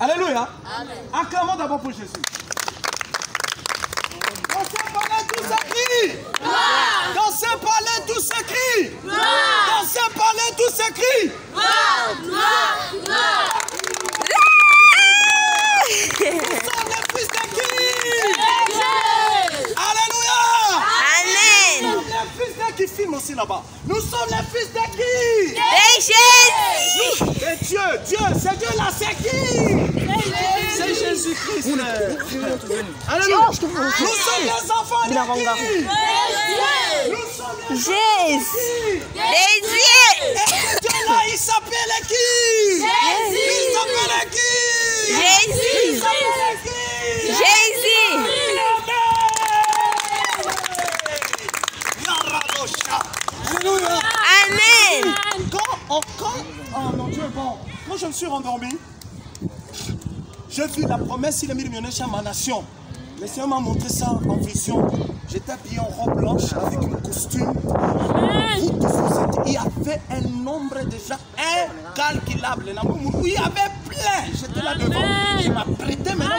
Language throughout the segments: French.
Alléluia. Acclamons d'abord pour Jésus. Dans ce palais, tout s'écrit. Dans ce palais, tout s'écrit. Dans ce palais, tout s'écrit. Nous sommes les fils de qui? Alléluia. Amen. Nous sommes les fils de qui filme aussi là-bas. Nous sommes les fils de qui? De Jésus. Et Dieu, c'est Dieu là, c'est qui? C'est Jésus-Christ. Alléluia. Nous sommes les enfants de qui? Nous sommes les Jésus. Jésus. Et Dieu là, il s'appelle qui? Jésus. Il s'appelle qui? Jésus. Il s'appelle qui? Jésus. Alléluia. Amen. Mon Dieu est bon. Quand je me suis rendormi, j'ai vu la promesse, il est millionnaire chez ma nation. Le Seigneur m'a montré ça en vision. J'étais habillé en robe blanche avec un costume. Vous tous, il y avait un nombre déjà incalculable. Il y avait plein. J'étais là devant. Je m'apprêtais maintenant.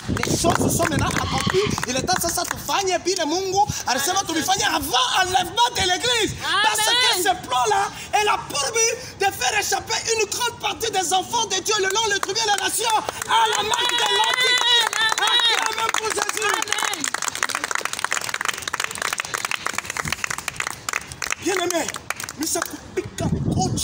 Les choses sont maintenant accomplies. Il est temps que ça te fasse et puis le Mungu a reçu notre vie avant l'enlèvement de l'église. Parce que ce plan-là est là pour but de faire échapper une grande partie des enfants de Dieu le long de trouver la nation à la marque de l'Antichrist. Acclamez pour Jésus. Bien-aimé, nous sommes piquants, coach,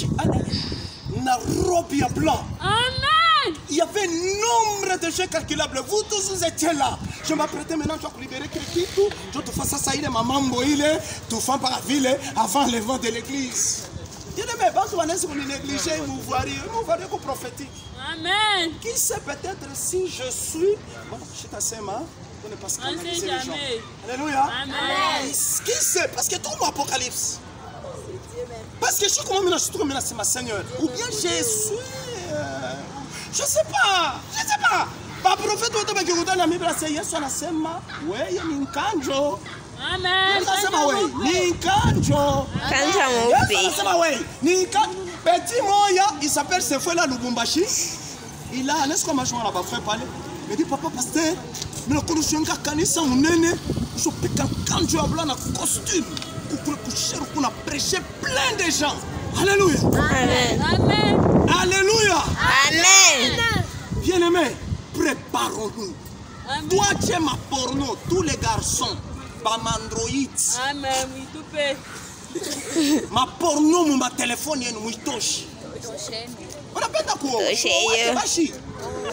na robe blanc. Amen. Il y avait un nombre de jeux calculables. Vous tous, vous étiez là. Je m'apprêtais maintenant, je vais libérer quelqu'un. Je te fais ça, il est maman, il est tout fan par la ville avant le vent de l'église. Bien-aimé, quand vous allez négligé, vous voyez qu'on prophétique. Amen. Qui sait peut-être si je suis. Bon, je suis assez mal. On ne pas scandaliser les gens. Alléluia. Amen. Qui sait? Parce que tout l'Apocalypse. Parce que je suis comment maintenant, je suis comme c'est ma Seigneur. Ou bien je suis. Je sais pas. Je sais pas. Pas prophète, tu vas dire que la Bible c'est Yesu anasema, wewe ni mkanjo. Amen. Anasema wewe ni mkanjo. Kanja Yesu mweupe. anasema wewe ni mkanjo. Petit moya, il s'appelle Sefuela Lubumbashi. Il a un escroc major là-bas, frère parler. Il dit papa pasteur, mais le connaissons kanisa munene, je peux quand je blanc na costume. Pour prêcher plein de gens. Alléluia. Amen. Amen. Alléluia. Amen. Bien-aimés, préparons-nous. Toi, tu es ma porno, tous les garçons, ma mandroïde. Amen. Oui, tout fait. Ma porno, mon téléphone, il y a une touche. On appelle ça quoi?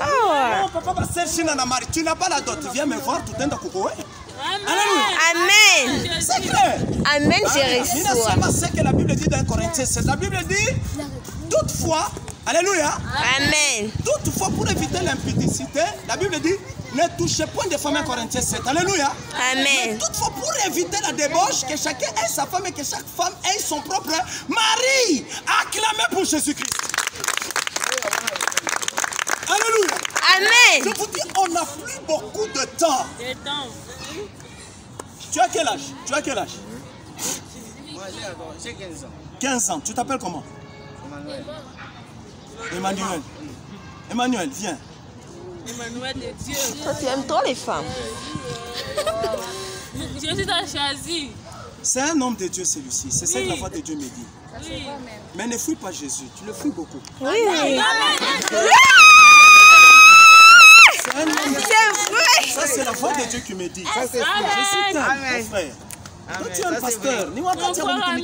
Non, papa va chercher dans la marée. Tu n'as pas la dot. Viens me voir, tout le temps. Amen. C'est clair. Amen, je reçois. C'est ce que la Bible dit dans Corinthiens 7. La Bible dit, toutefois, alléluia. Amen. Toutefois, pour éviter l'impudicité, la Bible dit, ne touchez point de femmes en Corinthiens 7. Alléluia. Amen. Mais toutefois, pour éviter la débauche, que chacun ait sa femme et que chaque femme ait son propre mari. Acclamez pour Jésus-Christ. Alléluia. Amen. Je vous dis, on n'a plus beaucoup de temps. Tu as quel âge? Tu as quel âge? Moi, j'ai 15 ans. 15 ans. Tu t'appelles comment? Emmanuel. Emmanuel, viens. Emmanuel de Dieu. Toi, tu aimes trop les femmes. Jésus t'a choisi. C'est un homme de Dieu celui-ci. C'est ça que la voix de Dieu me dit. Oui. Mais ne fuis pas Jésus. Tu le fuis beaucoup. Oui. C'est un homme de Dieu. C'est vrai. Ça, c'est la voix de Dieu qui me dit. Ça, c'est Je suis Amen. mon frère. Toi, tu es un Ça, c'est pasteur. Ni moi, quand tu as un frère,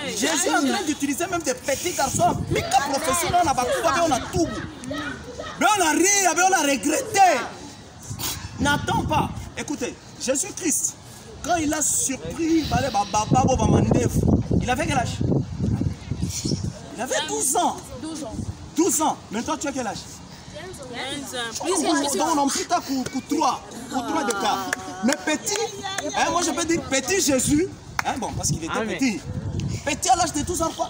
Jésus est en train d'utiliser même des petits garçons. Mais quand professionnel, on a tout. Mais on a ri, on a regretté. N'attends pas. Écoutez, Jésus-Christ, quand il a surpris, il avait quel âge? Il avait 12 ans. 12 ans. Maintenant, tu as quel âge? 15 ans. Donc, on a pris ta pour 3 de cas. Mais petit, hein, moi je peux dire petit Jésus, hein, bon, parce qu'il était petit. Petit à l'âge de 12 ans, quoi.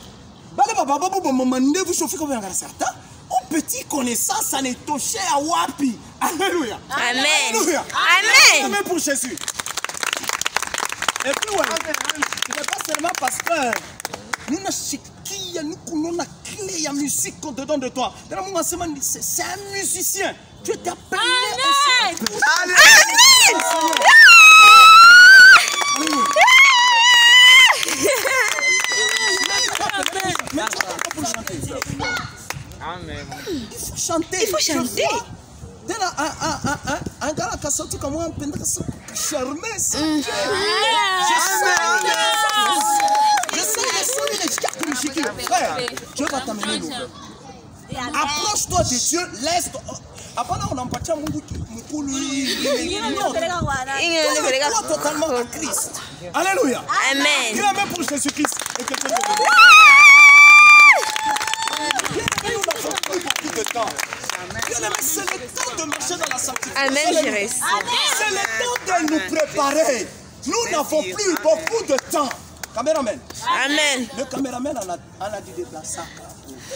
Vous chauffez comme un certain. Au petit connaissance, ça n'est touché à Wapi. Alléluia. Amen. Alléluia. Amen. Amen pour Jésus. Et puis, ouais, ce n'est pas seulement parce que nous ne y a une clé à musique dedans de toi. C'est un musicien. Dieu t'a appelé. Amen. Mais tu n'as pas pour chanter. Amen. Il faut chanter. Il faut chanter. Un gars qui a sorti comme moi, un peu charmé. Je sais les sonner. Frère, Dieu va t'amener loin. Approche-toi de Dieu, laisse. Après, on n'a pas de toi totalement à Christ. Alléluia. Amen. Il a même pour Jésus-Christ. Et quelqu'un de nous n'avons plus beaucoup de temps. C'est le temps de marcher dans la sanctification. Amen, Jérémy. C'est le temps de nous préparer. Nous n'avons plus beaucoup de temps. Caméraman. Amen. Le caméraman en a dit déplacer.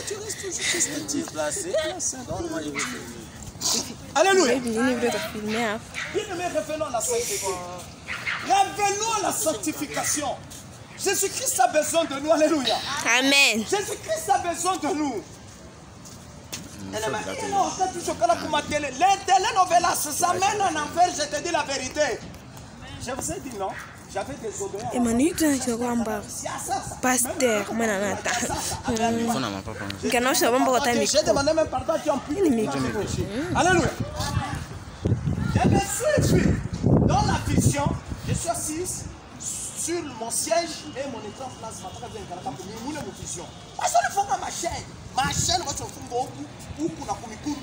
Tu restes toujours Déplacé. Donne-moi les filmer. Alléluia. Bien, mais revenons à la sanctification. Revenons à la sanctification. Jésus-Christ a besoin de nous. Alléluia. Amen. Jésus-Christ a besoin de nous. Les télénovelas s'amènent en enfer, je te dis la vérité. Je vous ai dit non. J'avais des obéants. Emmanuel, tu vas pasteur, mananata. J'ai demandé même pardon qui ont pu. Alléluia. Je suis dans la vision, je suis assis sur mon siège et mon écran place ma très bien pour mon vision. Parce que le fond ma chaîne, moi je fais beaucoup ou pour la comicour.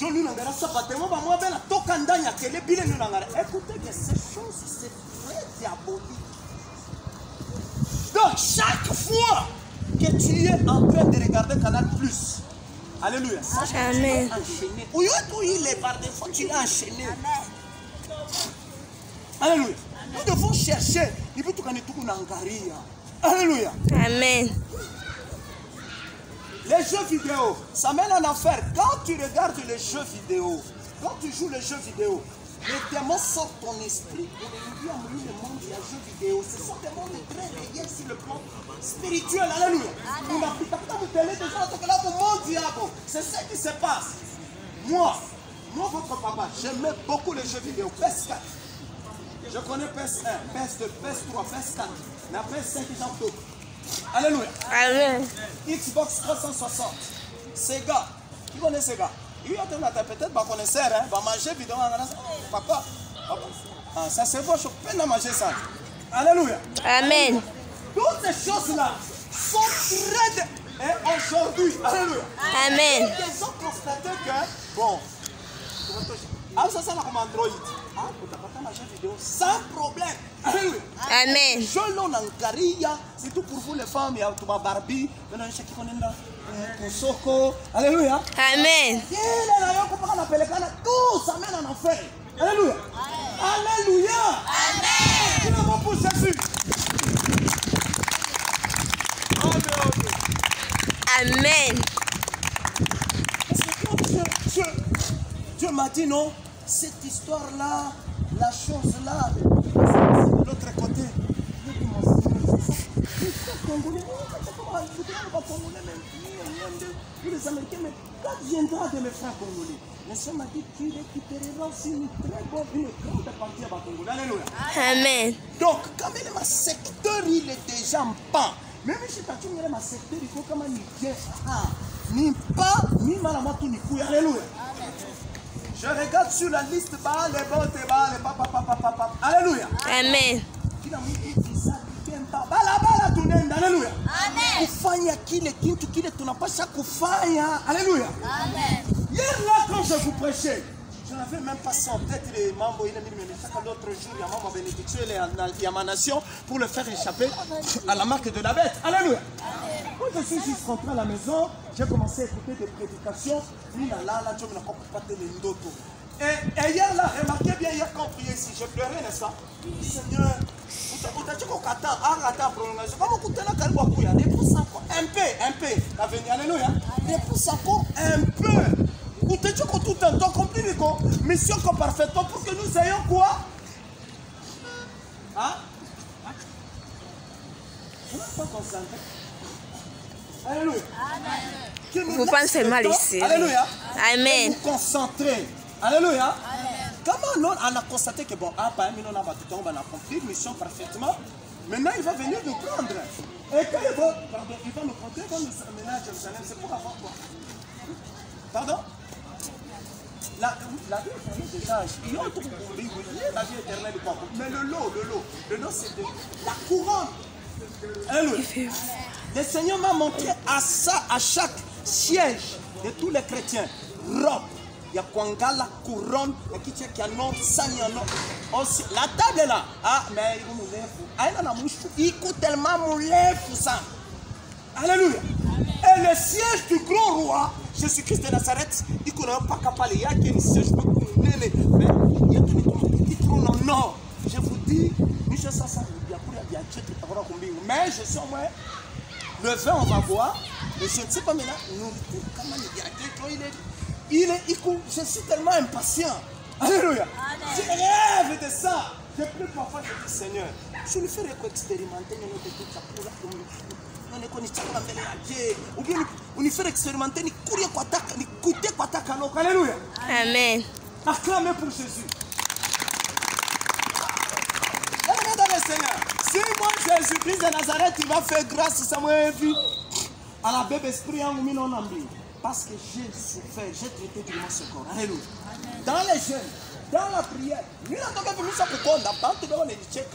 Je ne sais pas si moi belle tokandanya que les billets nous n'engagent. Écoutez que ces choses c'est très diabolique. Donc chaque fois que tu es en train de regarder Canal Plus, alléluia. Amen. Où il est par défaut, tu l'as enchaîné. Alléluia. Nous devons chercher. Alléluia. Amen. Les jeux vidéo, ça mène en enfer. Quand tu regardes les jeux vidéo, quand tu joues les jeux vidéo, les démons sortent ton esprit. Aujourd'hui, on le monde des jeux vidéo. Ce sont des mondes très réels sur le plan spirituel. Alléluia. C'est ce qui se passe. Moi, votre papa, j'aimais beaucoup les jeux vidéo. PS4. Je connais PS1, PS2, PS3, PS4. Mais après 5 ans d'autres. Alléluia. Amen. Xbox 360. Sega. Qui connaît Sega? Il y a peut-être pas connaisseur, hein? Va manger vidéo. Papa. Ça c'est bon, je peux pas manger ça. Alléluia. Amen. Toutes ces choses-là sont très aujourd'hui. Alléluia. Amen. Ils ont constaté que, bon, ça c'est comme Android. Tu peux manger vidéo sans problème. Alléluia. Amen. Je l'en encaria, c'est tout pour vous les femmes, il y a tout Barbie, il y a qui connaît là, Soko. Alléluia. Amen. Tout ça mène en enfer. Alléluia. Alléluia. Amen. Nous avons pour Jésus. Amen. Dieu m'a dit non, cette histoire-là, la chose-là, c'est de l'autre côté. Les Américains, mais quand viendra de mes frères congolais, le Seigneur m'a dit qu'il récupérera aussi une grande partie à Congolais. Alléluia. Amen. Donc, quand même, ma secteur, il est déjà en pan. Même si tu as ma secteur, il faut quand même ni pas, ni mal à moi, tout ni couille. Alléluia. Je regarde sur la liste, les bottes, les papa. Alléluia. Amen. Alléluia. Kufanya kile kintu kile tunapasha kufanya. Alléluia. Hier là quand je vous prêchais, je n'avais même pas ça en tête les membres, il a mis l'autre jour, il y a membre bénédiction, il y a ma nation pour le faire échapper à la marque de la bête. Alléluia. Quand je suis juste rentré à la maison, j'ai commencé à écouter des prédications. Et hier là, remarquez bien, hier quand on priait ici, je pleurais, n'est-ce pas? Seigneur, un peu, alléluia, repousse encore un peu. Vous te dites que tout un temps, compris, mission comme parfaitement pour que nous ayons quoi? Hein? Vous n'êtes pas concentré. Alléluia. Vous pensez mal ici. Alléluia. Amen. Vous concentrer. Alléluia. Comment on a constaté que bon, on a compris mission parfaitement. Maintenant, il va venir nous prendre. Et quand il va nous prendre, il va nous amener à Jérusalem. C'est pour avoir quoi? Pardon? La vie éternelle déjà, il y a autre la vie éternelle, mais le lot, c'est la couronne. Alléluia. Le Seigneur m'a montré à chaque siège de tous les chrétiens, robe. Il y a Kwangala, couronne, qui a non, la table est là. Ah, mais il coûte tellement mon lèvre pour ça. Alléluia. Et le siège du grand roi, Jésus-Christ de Nazareth, il ne connaît pas capable. Il y a un siège pour mais il y a tout non. Je vous dis, mais je suis au moins le vin, on va boire. Mais je ne sais pas maintenant, comment je suis tellement impatient. Alléluia. Je rêve de ça. Je prie parfois, je dis Seigneur, je lui fais expérimenter ou bien on lui fait expérimenter ni courir quoi ni coûter quoi ta. Alléluia. Amen. Acclamez pour Jésus. Mesdames et Seigneurs, si moi Jésus-Christ de Nazareth, il va faire grâce à moi à la bébé esprit en non ambi. Parce que j'ai souffert, j'ai traité du ce corps. Alléluia. Dans les jeûnes, dans la prière, nous n'avons pas vu ça pour qu'on n'a pas tout le monde est check.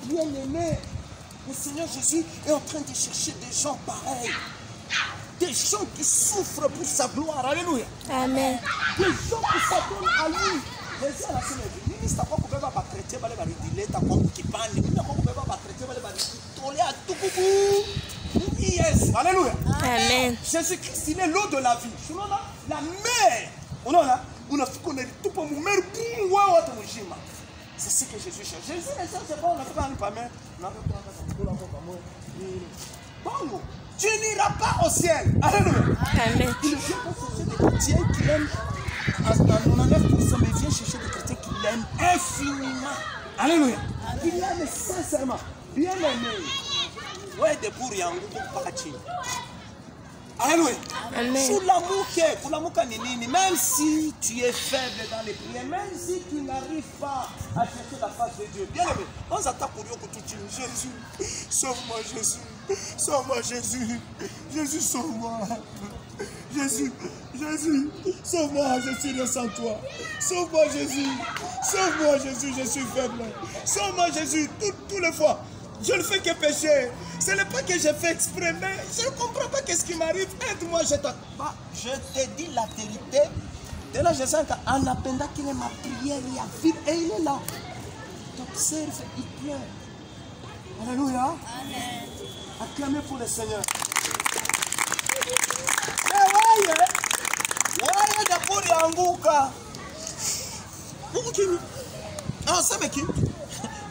Bien aimé, le Seigneur Jésus est en train de chercher des gens pareils. Des gens qui souffrent pour sa gloire. Alléluia. Amen. Des gens qui s'adonnent à lui. Les gens à la semaine, ministre à quoi vous pouvez pas chrétien, vous allez dire, t'as quoi qui parle, vous pouvez pas chrétien, vous allez dire, toller à tout bout. Yes. Alléluia. Amen. Jésus-Christ, il est l'eau de la vie. La mer. On a fait qu'on est tout pour nous mer. C'est ce que Jésus cherche. Jésus ne cherche pas, on n'a pas un pamin. Bon, tu n'iras pas au ciel. Alléluia. Amen. Il ne vient pas chercher des chrétiens qui l'aiment à 99%, mais il vient chercher des chrétiens qui l'aiment infiniment. Alléluia. Il l'aime sincèrement. Bien aimé. Ouais, des bourgs, il y a un groupe parti. Alléluia. Pour l'amour, même si tu es faible dans les prières, même si tu n'arrives pas à chercher la face de Dieu, bien aimé, on s'attend pour Dieu que tu dis Jésus, sauve-moi Jésus, sauve-moi Jésus, Jésus sauve-moi, Jésus, sauve-moi, je suis le sans toi, sauve-moi Jésus, je suis faible, sauve-moi Jésus, toutes les fois. Je ne fais que pécher. Ce n'est pas que j'ai fait exprès, mais je ne comprends pas ce qui m'arrive. Aide-moi, je te dis la vérité. De là, je sens qu'en appendant qu'il est ma prière, il y a vide et il est là. T'observes, il pleure. Alléluia. Amen. Acclamez pour le Seigneur.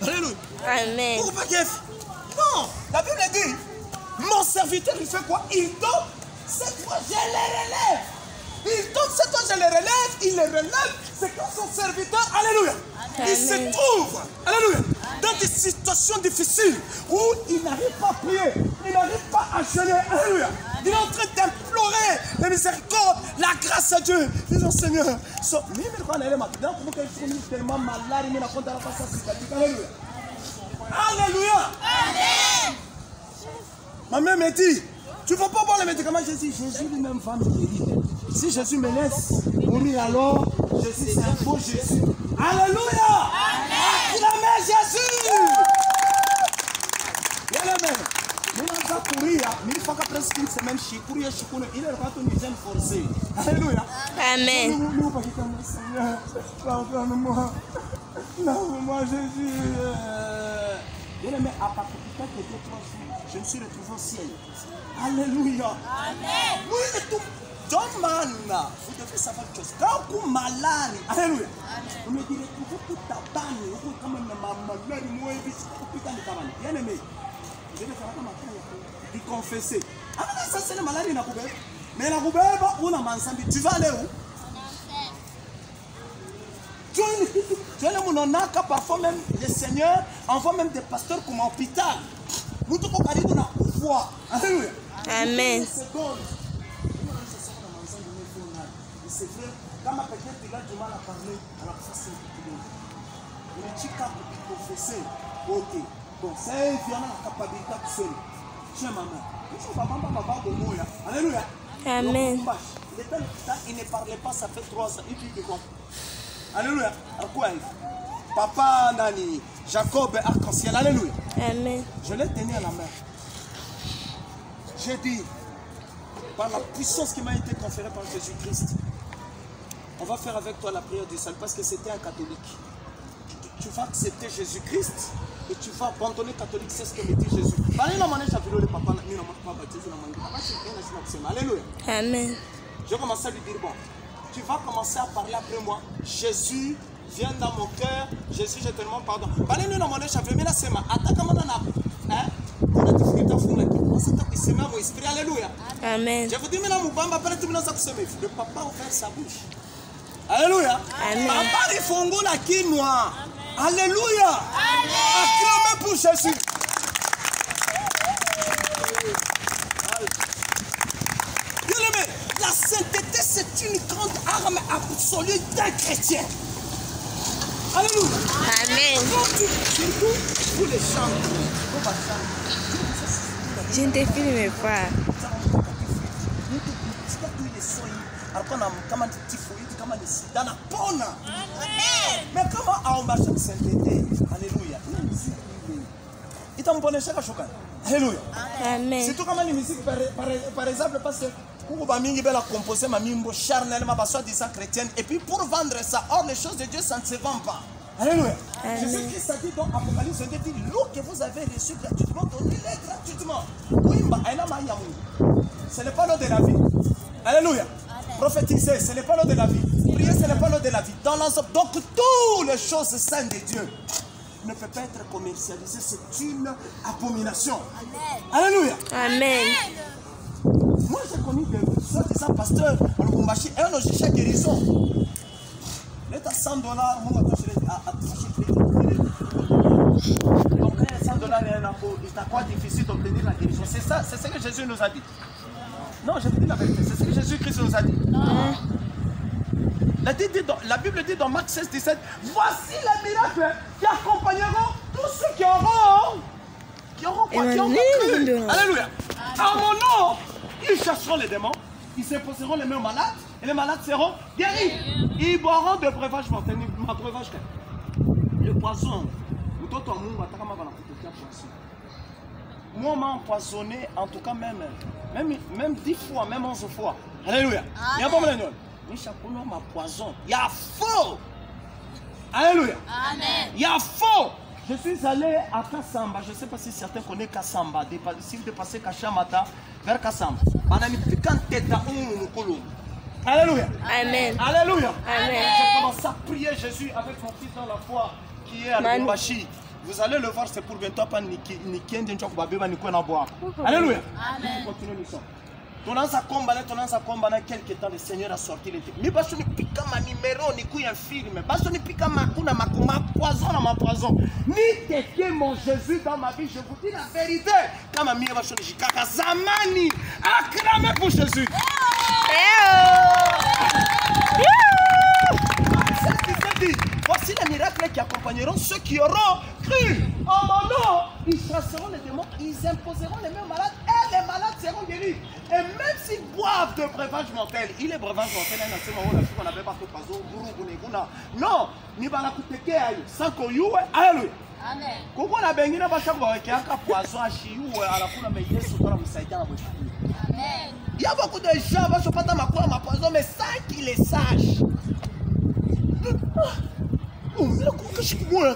Alléluia. Amen. Non, la Bible dit, mon serviteur, il fait quoi? Il tombe, cette fois je les relève. Il tombe, cette fois je les relève, il les relève. C'est quand son serviteur, alléluia, il se trouve, alléluia, dans des situations difficiles où il n'arrive pas à prier, il n'arrive pas à jeûner, alléluia. Il est en train d'implorer la miséricorde, la grâce à Dieu. Disons Seigneur, tellement malade, il ne pas ça. Alléluia. Alléluia. Amen. Ma mère me dit, tu ne vas pas boire les médicaments. Je dis, Jésus lui-même va me guérir. Si Jésus me laisse mourir, alors Jésus, c'est un beau Jésus. Alléluia. Acclamez Jésus. Bien aimé. Nous allons courir, mais il faut qu'après une semaine, courir, il est quand on est forcé. Alléluia. Amen. Seigneur, pardonne-moi. Lave-moi, Jésus. Bien aimé, à partir de quelques 2-3 jours, je me suis retrouvé au ciel. Alléluia. Amen. Oui, tout. John Man, vous devez savoir quelque chose. Quand vous êtes malade, alléluia. Vous me direz, vous êtes ta banne, vous êtes comme ma malade, moi, bien aimé. Je vais faire il confesser. Ah, ça c'est le malade, il n'a pas. Mais la roubelle, on a ensemble. Tu vas aller où? Tu es là, on a parfois même le Seigneur envoie même des pasteurs comme hôpital. Nous te regardons dans la foi. Alléluia. Amen. C'est vrai, quand ma petite il a du mal à parler, alors ça c'est le petit cap de confesser. Ok. Bon, c'est évidemment la capacité de seul. Tiens maman. Alléluia. Amen. Il ne parlait pas, ça fait 3 ans. Il dit quoi? Alléluia. À quoi? Papa Nani, Jacob arc-en-ciel. Alléluia. Amen. Je l'ai tenu à la main. J'ai dit, par la puissance qui m'a été conférée par Jésus-Christ, on va faire avec toi la prière du salut parce que c'était un catholique. Tu vas accepter Jésus-Christ et tu vas abandonner catholique, c'est ce que me dit Jésus. Alléluia. Amen. Je commence à lui dire, bon, tu vas commencer à parler après moi. Jésus, viens dans mon cœur. Jésus, j'ai tellement pardon. Parlez-nous dans mon échappée, mais là c'est ma attaque à mon âme. Hein? Alléluia. Amen. Je vous dis maintenant, le papa a ouvert sa bouche. Alléluia. Amen. Papa il fongo la quinoa. Alléluia. Acclamez pour Jésus. Bien-aimé, la sainteté c'est une grande arme absolue d'un chrétien. Alléluia. Amen. Surtout pour les chants. Je ne te filme pas. Mais comment on marche en sainteté? Alléluia. Alléluia. Amen. Surtout comme les musiques, par exemple, parce que pour la composer ma mimbo charnellement, soi-disant chrétienne, et puis pour vendre ça, or les choses de Dieu, ça ne se vend pas. Alléluia. Jésus-Christ a dit dans Apocalypse, il dit l'eau que vous avez reçue gratuitement, donnez-les gratuitement. Ce n'est pas l'eau de la vie. Alléluia. Prophétiser, ce n'est pas l'eau de la vie. Prier, ce n'est pas l'eau de la vie. Dans l'ensemble, donc toutes les choses saintes de Dieu ne peuvent pas être commercialisées. C'est une abomination. Alléluia. Amen. Moi, j'ai connu des soi-disant pasteurs en Lubumbashi et on a chaque guérison. L'État $100, moi, à toucher donc, $100 et un impôt, il t'a quoi difficile d'obtenir la guérison? C'est ça, c'est ce que Jésus nous a dit. Non, je vous dis la vérité, c'est ce que Jésus-Christ nous a dit. Non. La Bible dit dans Marc 16, 17, voici les miracles qui accompagneront tous ceux qui auront quoi? Qui auront cru. Alléluia. En mon nom, ils chasseront les démons, ils s'imposeront les mains aux malades, et les malades seront guéris. Ils boiront de breuvage mortel. Le poison. Moi, on m'a empoisonné, en tout cas même 10 fois, même 11 fois. Alléluia. Il y a pas mal de ma poison. Il y a faux. Alléluia. Amen. Il y a faux. Je suis allé à Kassamba. Je ne sais pas si certains connaissent Kassamba. Si vous dépassez Kachamata vers Kassamba. Alléluia. Amen. Alléluia. Amen. Je commence à prier Jésus avec mon fils dans la foi qui est à Lubumbashi. Vous allez le voir, c'est pour bientôt pas niquer. Alléluia. Amen. Continuez le son. Tonanza combat quelque temps le Seigneur a sorti les trucs. Mais baso ni pika ma numéro ni kuya film. Baso ni pika ma kuna ma poison à ma poison. Ni quelqu'un mon Jésus dans ma vie, je vous dis la vérité. Quand ma mère baso ni jikaka zamani. Acclamez pour Jésus. Voici les miracles qui accompagneront ceux qui auront cru. En mon nom, ils chasseront les démons, ils imposeront les mains aux malades et les malades seront guéris. Et même s'ils boivent de breuvage mortel, il est breuvage mortel, on n'avait pas fait poison, non, ni balakuteke sans qu'on y alléluia. Amen. Comment on a béni dans chaque fois qu'il y a un poison à chiou à la couleur mais Jésus pour la Messiah. Amen. Il y a beaucoup de gens qui ne sont pas ma poison, mais sans qu'ils les sachent. Oh, mais là, comment que je suis moi?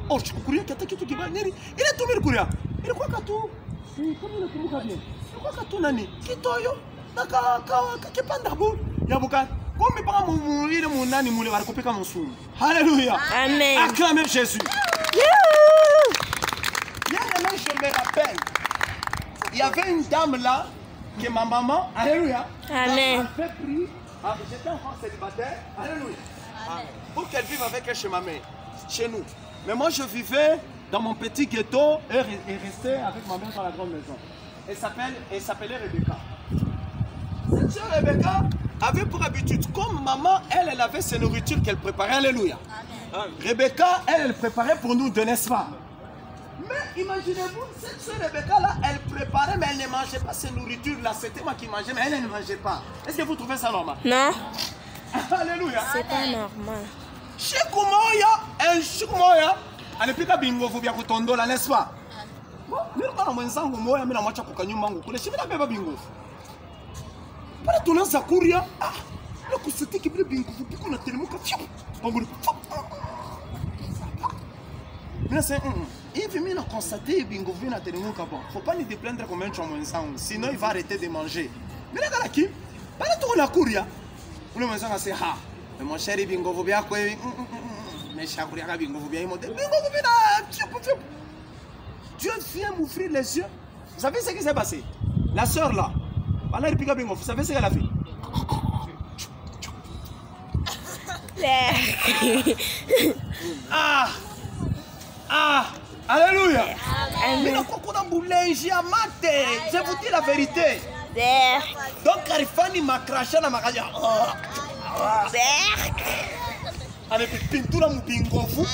Oh, je suis courrier qui a été qui va venir. Il est tout le courrier. Il est quoi que tout? Comment il est tout le bien? Il est quoi que tout nani? Qui toyo? Qui pandabou? Yabuka. Comme mes parents mourir, mon nani mourir, va couper comme mon sou. Alléluia. Amen. Acclamez Jésus. Bien aimé, je me rappelle. il y avait une dame là, que ma maman, alléluia, Amen. avait pris, j'étais encore célibataire, alléluia, pour qu'elle vive avec elle chez ma mère, chez nous. Mais moi je vivais dans mon petit ghetto et restais avec ma mère dans la grande maison. Elle s'appelait Rebecca. Cette sœur Rebecca avait pour habitude, comme maman, elle avait ses nourritures qu'elle préparait, alléluia. Rebecca, elle préparait pour nous, n'est-ce pas? Mais imaginez-vous, cette sœur Rebecca là, elle préparait, mais elle ne mangeait pas ses nourritures là. C'était moi qui mangeais, mais elle ne mangeait pas. Est-ce que vous trouvez ça normal? Non, Alléluia. c'est pas normal. Chez Koumoya, chez Koumoya, elle pika bingo vous bien kutondo là, n'est-ce pas? Bon, nous quand on s'en Koumoya, mais la moitié pour kanyuma ngukule, chez mina beba bingo. Para tourner sa courir, ah, le coup c'était qui brille bingo, vous piquez la télémuka, fiou, on brûle. Mais c'est il vient constater bingo vient à télémuka bon, faut pas lui déplaindre comme un chômeur ensemble, sinon il va arrêter de manger. Mais là dans la qui, para tourner la courir, le matin c'est ha. Mais mon chéri bingo vous bien quoi? Mais chaque bingo vous bien monter, bingo vous bien, Dieu vient m'ouvrir les yeux. Vous savez ce qui s'est passé? La sœur là. Vous savez ce qu'elle a fait? Alléluia. Mais non, je vous dis la vérité. Donc, Karifani m'a craché dans ma radio.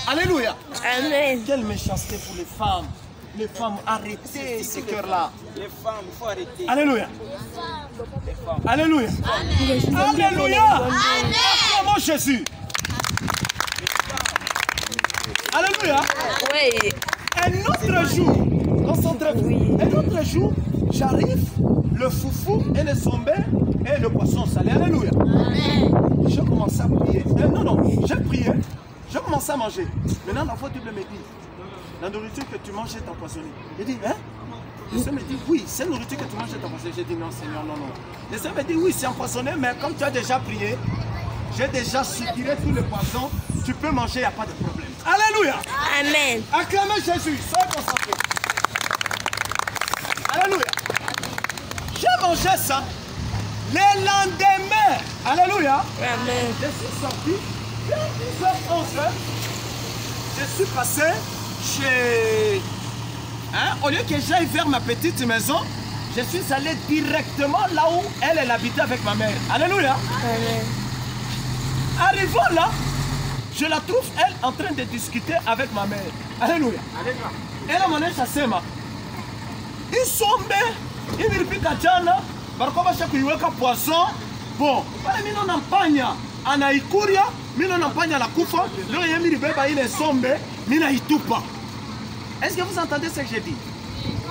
Alléluia. Amen. Quelle méchanceté pour les femmes. Les femmes, arrêtez ce cœur-là. Les femmes, il faut arrêter. Alléluia. Les femmes. Alléluia. Alléluia. Acclamons Jésus. Alléluia. Oui. Un autre jour, concentrez-vous. Un autre jour, j'arrive, le foufou et le sombé et le poisson salé. Alléluia. Je commence à prier. Non, j'ai prié. Je commence à manger. Maintenant, la foi, tu me dit. La nourriture que tu manges est empoisonnée. Je dis, hein? Le Seigneur me dit, oui, c'est nourriture que tu manges est empoisonnée. J'ai dit, non, Seigneur, non. Le Seigneur me dit, oui, c'est empoisonné, mais comme tu as déjà prié, j'ai déjà soutiré tous les poissons, tu peux manger, il n'y a pas de problème. Alléluia! Amen. Acclamez Jésus, soyez concentrés. Alléluia! J'ai mangé ça. Le lendemain, alléluia! Amen. Je suis sorti, vers 10h, 11h, je suis passé chez... au lieu que j'aille vers ma petite maison, je suis allé directement là où elle habitait avec ma mère. Alléluia. Amen. Arrivant là, je la trouve, elle, en train de discuter avec ma mère. Alléluia. Elle a mené chasser ma. Ils sont bien, ils vont piquer jana, barcoba chaque yueka poisson. Bon, pas mis non ampagna, anaikuria, mis non ampagna la kufa, le yemi beba il est sombe, mina itupa. Est-ce que vous entendez ce que j'ai dit?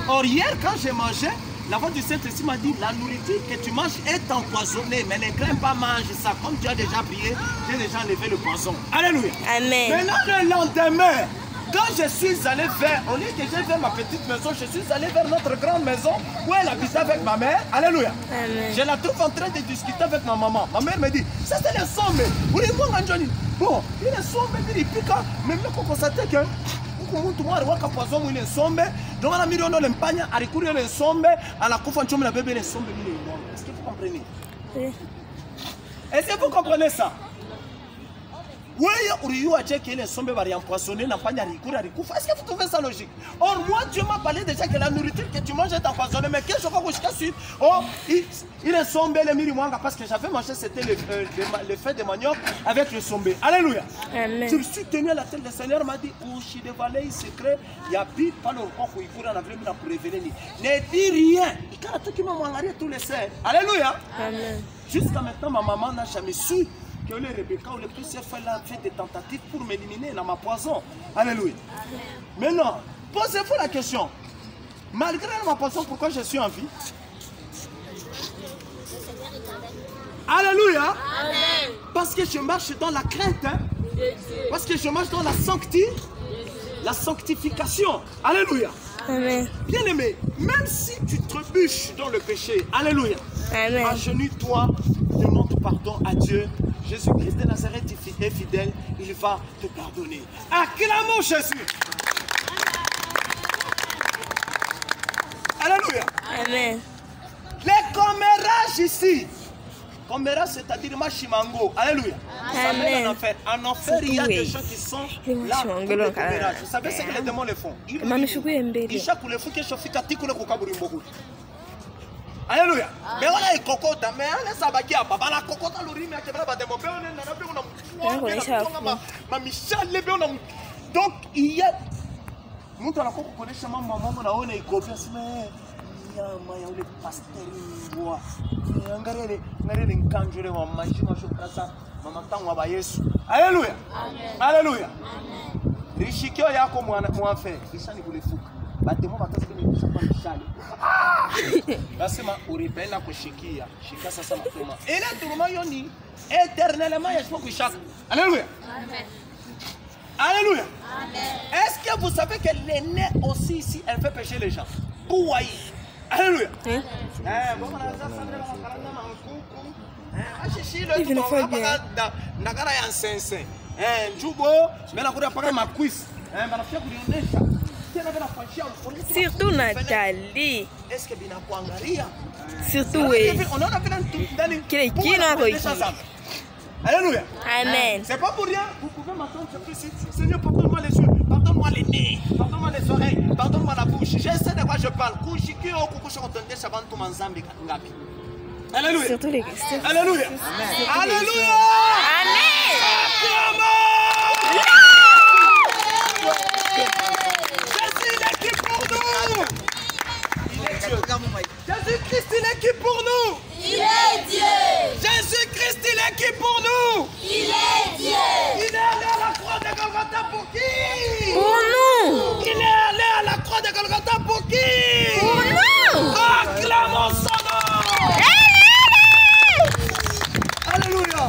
Or hier quand j'ai mangé, la voix du Saint-Esprit m'a dit la nourriture que tu manges est empoisonnée, mais ne crains pas manger ça. Comme tu as déjà prié, j'ai déjà enlevé le poison. Alléluia. Amen. Maintenant le lendemain, quand je suis allé vers, au lieu que j'ai vers ma petite maison, je suis allé vers notre grande maison où elle habitait avec ma mère. Alléluia. Amen. Je la trouve en train de discuter avec ma maman. Ma mère me dit, ça c'est le somme. Vous voulez voir Johnny? Bon, il est somme, il est piquant. Même là qu'on constate que donc on a mis dans l'empagne, à recourir les sombes, à la coufonchome la bébé les sombes. Est-ce que vous comprenez? Oui. Est-ce que vous comprenez ça? Oui, il y a les sombes empoisonnées, l'empagne à recourir à recourir. Est-ce que vous trouvez ça logique? Or, moi, Dieu m'a parlé déjà que la nourriture que tu manges est empoisonnée. Mais qu'est-ce que je suis? Oh, il est sombé les mirimouanga parce que j'avais mangé, c'était le fait de manioc avec le sombé. Alléluia. Amen. Je me suis tenu à la tête, le Seigneur m'a dit, oh, je suis dévalé, secret, il y a pire, pas le corps où il faut en avoir pour révéler. Ne dis rien. Il y a tout qui m'a mangé tous les serres. Alléluia. Amen. Jusqu'à maintenant, ma maman n'a jamais su que le Rebecca ou le plusieurs fois elle a fait des tentatives pour m'éliminer dans ma poison. Alléluia. Maintenant, posez-vous la question. Malgré ma poison, pourquoi je suis en vie? Alléluia. Amen. Parce que je marche dans la crainte. Hein? Parce que je marche dans la sanctification. Alléluia. Amen. Bien-aimé, même si tu trébuches dans le péché, alléluia. Amen. Agenouille-toi, demande pardon à Dieu. Jésus-Christ de Nazareth est fidèle, il va te pardonner. Acclamons Jésus. Alléluia. Amen. Les commérages ici. Commérages, c'est-à-dire Machimango. Alléluia. Vous savez, en enfer. En enfer, il y a des gens qui sont là pour les commérages. Vous savez ce que les démons le font? Ils chaque le font qu'ils chauffent katikule kukaburimboku. Alléluia. Mais on a un cocotte, mais on a sabaki à papa. La cocotte à l'orime, à Kebra, Bademo, donc il y a. Nous avons connu maman, on a une copie, mais il y a un pasteur. Alléluia. Alléluia. Richikio yako mwafe. Ishani kulefuka. Batemo batasi kwenye kushapa mishale. Nasema uripenda kushikia. Shika sasa mapema. Ile turuma yoni éternellement yashwa kushaka. Alléluia. Amen. Alléluia. Amen. Est-ce que vous savez que l'aîné aussi ici elle fait pécher les gens? Pouaï. Alléluia. Il vient faire bien. Nagara ya nsense. Njubo, mena kuria paka makwis. Banafia kulionyesha. Tena bana fanyia. Surtout Nathalie. Est-ce que bina kuangalia? Surtout oui. On a fait un truc d'aller. Qui n'a pas ici? Alléluia. Amen. C'est pas pour rien. Vous pouvez m'entendre ici. Seigneur, pardonne-moi les yeux, pardonne-moi les nez, pardonne-moi les oreilles, pardonne-moi la bouche. Je sais de quoi je parle. Alléluia. Surtout les questions. Alléluia. Alléluia. Amen. Jésus, il est qui pour nous? Jésus-Christ, il est qui pour nous? Il est Dieu. Jésus-Christ, il est qui pour nous? Il est Dieu. Il est allé à la croix de Golgotha pour qui? Pour nous. Il est allé à la croix de Golgotha pour qui? Pour nous. Acclamons son nom. Alléluia.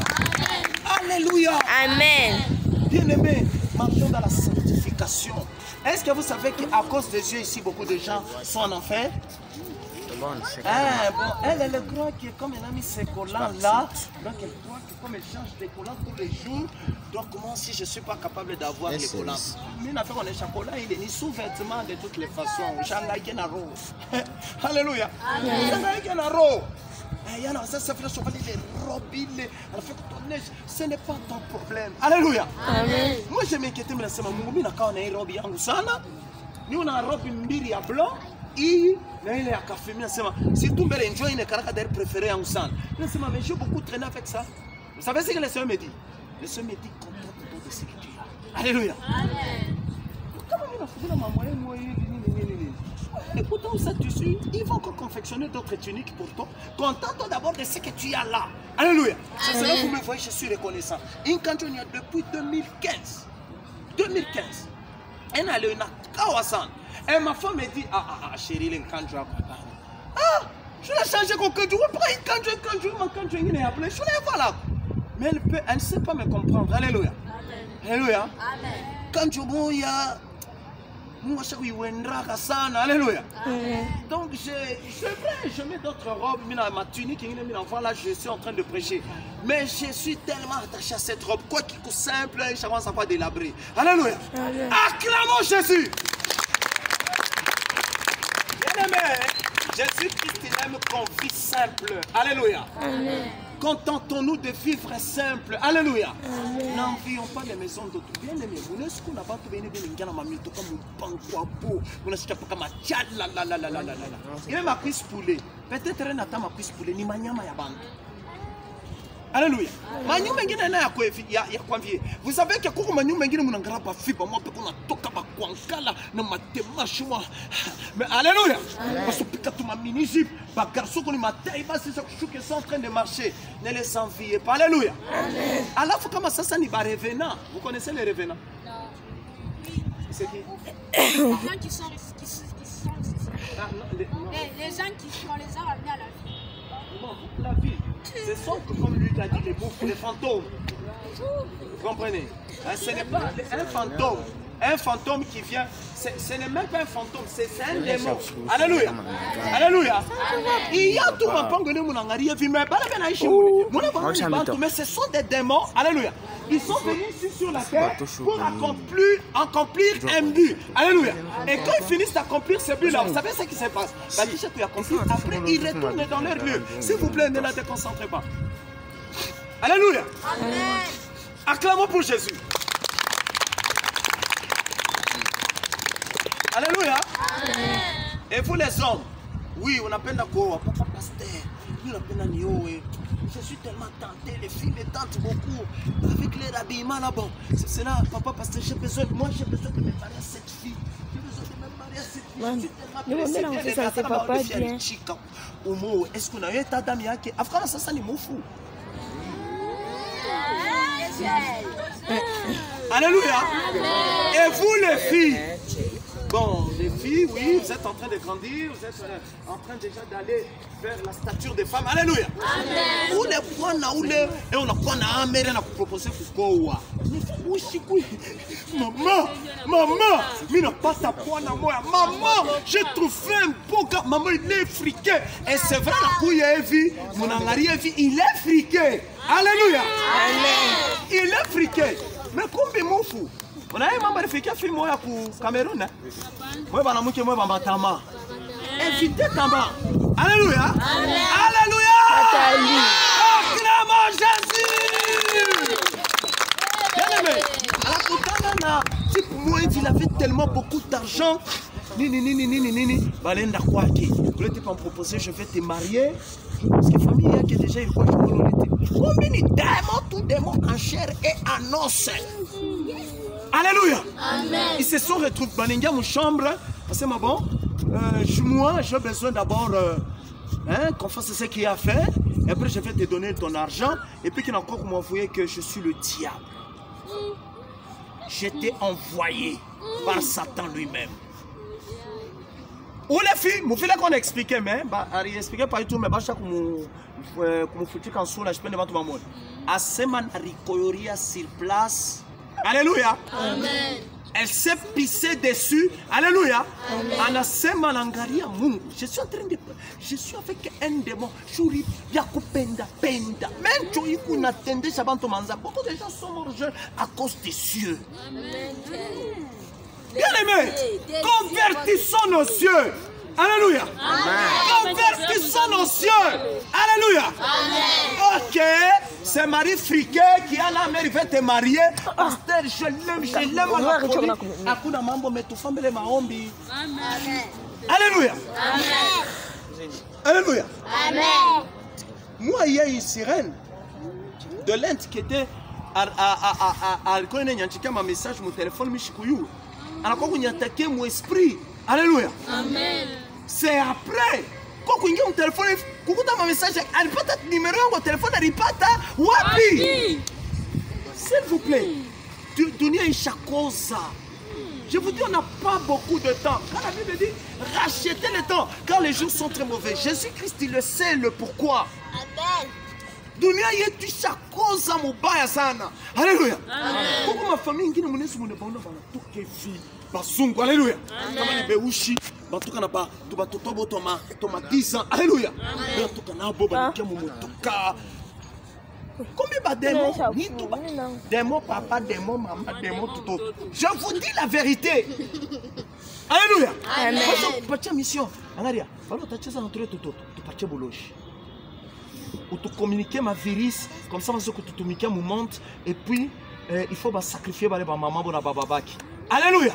Alléluia. Amen. Bien-aimés, marchons dans la sanctification. Est-ce que vous savez qu'à cause de Dieu ici, beaucoup de gens sont en enfer? Elle croit que comme elle a mis ses collants là, donc elle croit que comme elle change des collants tous les jours, donc comment si je ne suis pas capable d'avoir les collants? Nous n'avons pas de chocolat, il est ni sous-vêtement de toutes les façons. Alléluia. Ce n'est pas ton problème. Alléluia. Amen. Moi je m'inquiète, mais c'est ma mummi na kaona hii robe yangu sana. Ni una robe mbili ya blanc. Hii na ile ya café, mimi nasema si tu mbele enjoy ile karaka d'air préféré yangu sana. Nasema mais j'ai beaucoup traîné avec ça. Vous savez ce que le Seigneur me dit? Le Seigneur me dit contente-toi de ce que tu as. Alléluia. Amen. Comment il a fait la maman et moi écoutons ça dessus, ils vont confectionner d'autres tuniques pour toi. Contente-toi d'abord de ce que tu as là. Alléluia. C'est cela que vous me voyez, je suis reconnaissant. Une canton il y a depuis 2015. 2015. Elle a une kawasan. Et ma femme me dit, chérie, le canton. Je l'ai changé comme canton. Pourquoi une canton, ma canton, il est appelé. Je l'ai voilà. Mais elle ne sait pas me comprendre. Alléluia. Alléluia. Amen. Quand tu vois, il y a. Alléluia. Donc je mets d'autres robes, ma tunique, là je suis en train de prêcher. Mais je suis tellement attaché à cette robe, quoi qu'il soit simple, chacun ça pas délabré. Alléluia. Acclamons Jésus. Bien-aimé, Jésus-Christ il aime qu'on vit simple. Alléluia. Contentons-nous de vivre simple. Alléluia. N'envions pas les maisons d'autres. Bien aimé, vous ne savez pas que vous venez de la mamie comme un panquabo. Vous ne savez pas comme un tchad. Il y a ma cuisse poulet. Peut-être un attend ma cuisse poulet. Ni manyama ya bande. Alléluia. Manyu mengine na ya convier. Vous savez que quand manyu mengine mon ngara pa fiba moi pe qu'on a toka ba kwankala na matema shwa. Mais alléluia. Parce que pika tu ma mini jupe, ba garçon qu'on ma taille ba c'est ça que sont en train de marcher. Ne les enviez pas. Alléluia. Amen. Alors faut comment ça ni ba revenant. Vous connaissez les revenants? Non. C'est qui? Les gens qui sont les gens qui on les a ramenés à la vie. Bon, la vie, ce sont, comme lui l'a dit, les moufles, les fantômes. Vous comprenez? Ce n'est pas un fantôme. un fantôme qui vient. Ce n'est même pas un fantôme, c'est un démon. Alléluia. Alléluia. Il y a tout un pan que nous n'avons rien vu, mais ce sont des démons. Alléluia. Ils sont venus ici sur la terre pour accomplir un but. Alléluia. Et quand ils finissent d'accomplir ce but-là, vous savez ce qui se passe? Après, ils retournent dans leur lieu. S'il vous plaît, ne la déconcentrez pas. Alléluia. Acclamons pour Jésus. Alléluia. Et vous les hommes, oui, on appelle la quoi? Papa pasteur, nous l'appelons Nioé. Je suis tellement tenté, les filles me tentent beaucoup. Avec les habillements là-bas. C'est cela, papa pasteur, j'ai besoin de me marier à cette fille. J'ai besoin de me marier à cette fille. Je suis tellement pressé. Est-ce qu'on a eu ta dame qui Afghana, ça n'est pas fou. Alléluia. Et vous les filles? Bon, les filles, oui, vous êtes en train de grandir, vous êtes en train déjà d'aller vers la stature des femmes. Alléluia. Où les points, et on a quoi à améliorer, on a proposé pour quoi? Maman, mais n'a pas ta poigne à moi. Maman, j'ai trouvé un beau gars. Maman, il est friqué. Et c'est vrai, la couille est vie. Mon angari est vie, il est friqué. Alléluia. Il est friqué. Mais combien mon fou? On a un membre de Fika film pour Cameroun. Moi, je vais vous Tama. Invitez Tama. Alléluia. Alléluia. Acclamons Jésus. Bien aimé. Alors, il avait tellement beaucoup d'argent. Balenda quoi qui? Vous n'êtes pas me proposer, je vais te marier. Parce que famille, il y a qui déjà il faut que je me combien de démons, tout démon en chair et en os. Alléluia. Amen. Ils se sont retrouvés dans mon chambre. Parce que bon, moi, j'ai besoin d'abord qu'on fasse ce qu'il a fait. Et après, je vais te donner ton argent. Et puis, qu'il a encore m'envoyé que je suis le diable. J'étais envoyé par Satan lui-même. Où les filles, mon fils qu'on a expliqué, mais il expliquait pas du tout, mais je comme foutu quand sous la je peux devant tout le monde. À semaine ricoyoria sur place. Alléluia. Amen. Elle s'est pissée dessus. Alléluia. Amen. Je suis en train de. Je suis avec un démon. Chouri, Yakupenda, Penda. Même Choikou n'attendait Shabanto Manza. Beaucoup de gens sont morts jeunes à cause des cieux. Bien aimé, convertissons nos cieux. Alléluia. Convertissons nos cieux. Alléluia. Amen. Ok. C'est Marie Friquet qui a la mère, il va te marier. Pasteur, je l'aime à la folie. Akuna mambo mais tu femme le maombi. Amen. Alléluia. Amen. Alléluia. Amen. Moi, il y a une sirène de l'Inde qui était à connaître ma message, mon téléphone, Michikouyou. Alors, quand on a attaqué mon esprit. Alléluia. Amen. C'est après. Quand on a un téléphone, quand on a un message, elle peut être numéro 1 au téléphone, elle pas ta wapi. S'il vous plaît, dunia ishakosa. Je vous dis, on n'a pas beaucoup de temps. Quand la Bible dit, rachetez le temps, car les jours sont très mauvais. Jésus-Christ, il le sait le pourquoi. Amen. Dunia yetu ishakosa mubaya sana. Alléluia. Pourquoi ma famille qui ne me laisse pas tout que vie. Basungu, alléluia. Kama ni beushi, batuka na ba, tu batotobo toma 10 ans. Alléluia. Batuka na bo ba kemu mutuka. Combien de démons? Ni tout ba. Démons papa, démons maman, démons tout autre. Je vous dis la vérité. Alléluia. Amen. Parce que mission. Angaria, balo tacheza na tout autre. Tu parti boloshi. Ou tu communiquer ma virus comme ça parce que tu communiquer mon monde et puis il faut sacrifier ba maman bona bababaki. Alléluia.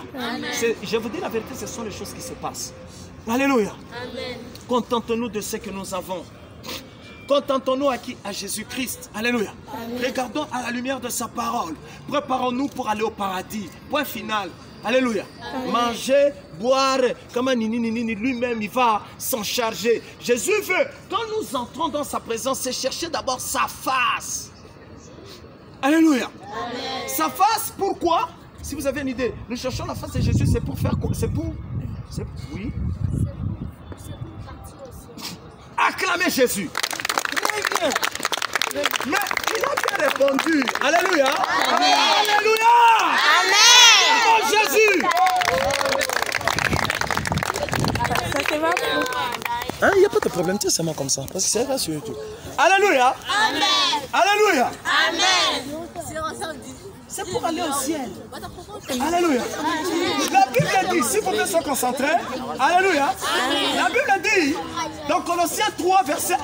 Je vous dis la vérité, ce sont les choses qui se passent. Alléluia. Contentons-nous de ce que nous avons. Contentons-nous à Jésus-Christ. Alléluia. Regardons à la lumière de sa parole. Préparons-nous pour aller au paradis. Point final. Alléluia. Manger, boire, comme un nini, lui-même, il va s'en charger. Jésus veut, quand nous entrons dans sa présence, c'est chercher d'abord sa face. Alléluia. Amen. Sa face, pourquoi? Si vous avez une idée, nous cherchons la face de Jésus, c'est pour faire quoi? C'est pour... Oui. Acclamez Jésus. Très bien. Mais il a bien répondu. Alléluia. Amen. Alléluia. Amen. Oh Jésus. C'est pas faux. Hein, il n'y a pas de problème, tu es seulement comme ça. Parce que c'est rassuré tout. Alléluia. Amen. Alléluia. Amen. C'est pour aller au ciel. Alléluia. La Bible dit, si vous voulez se concentrer, Alléluia. La Bible dit, dans Colossiens 3, verset 1,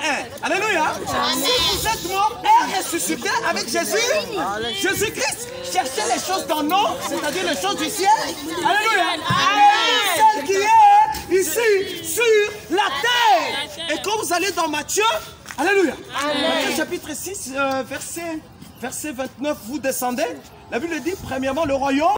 Alléluia. Si vous êtes mort et ressuscité avec Jésus-Christ, cherchez les choses d'en haut, c'est-à-dire les choses du ciel. Alléluia. Celle qui est ici, sur la terre. Et quand vous allez dans Matthieu, Alléluia. Matthieu chapitre 6, verset 29, vous descendez. La Bible dit, premièrement, le royaume.